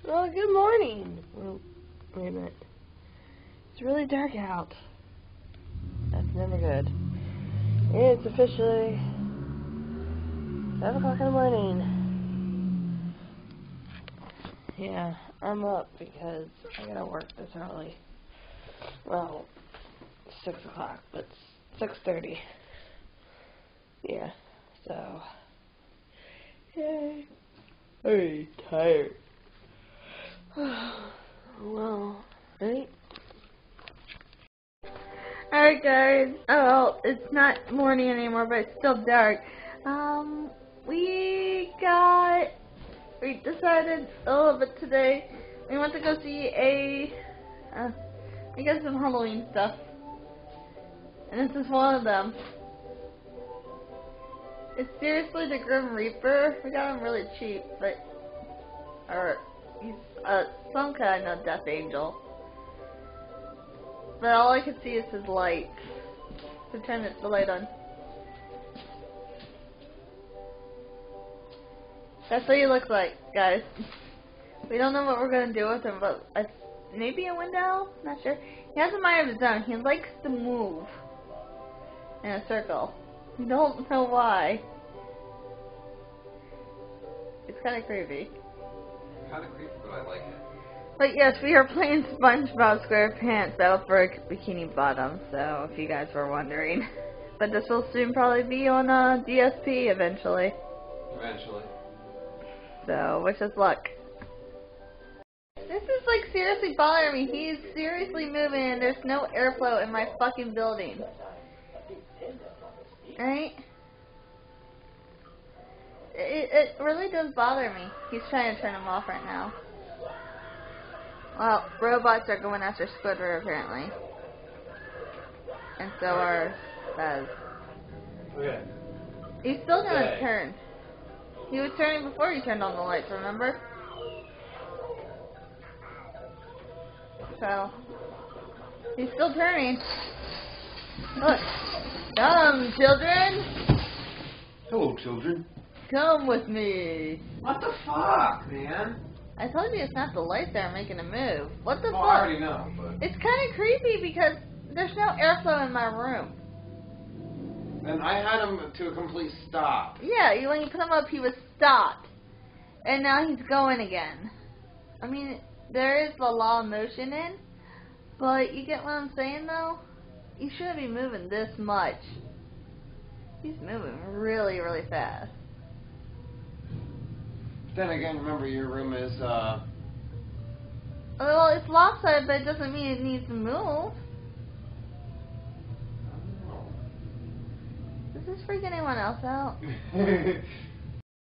Well, good morning. Well, wait a minute. It's really dark out. That's never good. It's officially 7 o'clock in the morning. Yeah, I'm up because I gotta work this early. Well, 6 o'clock, but 6:30. Yeah, so. Yay. Hey, tired. Well, right? Alright guys, oh well, it's not morning anymore, but it's still dark. We decided a little bit today, we went to go see we got some Halloween stuff. And this is one of them. It's seriously the Grim Reaper. We got him really cheap, he's some kind of death angel. But all I can see is his light. So turn the light on. That's what he looks like, guys. We don't know what we're gonna do with him, but maybe a window? Not sure. He has a mind of his own. He likes to move in a circle. We don't know why. It's kind of creepy. Kind of creepy, but I like it. But yes, we are playing SpongeBob SquarePants Battle for Bikini Bottom, so if you guys were wondering. But this will soon probably be on DSP eventually. Eventually. So, wish us luck. This is like seriously bothering me. He's seriously moving and there's no airflow in my fucking building. Right? It really does bother me. He's trying to turn him off right now. Well, robots are going after Squidward apparently. And so are Buzz. Okay. He's still gonna Okay. turn. He was turning before you turned on the lights, remember? So, he's still turning. Look. Come, children! Hello, children. Come with me! What the fuck, man? I told you it's not the lights that are making a move. What the Oh, fuck? I already know, but... It's kind of creepy because there's no airflow in my room. And I had him to a complete stop. Yeah, when you put him up, he was stopped. And now he's going again. I mean, there is the law of motion in, but you get what I'm saying, though? You shouldn't be moving this much. He's moving really, really fast. Then again, remember, your room is, Well, it's lopsided, but it doesn't mean it needs to move. Does this freak anyone else out?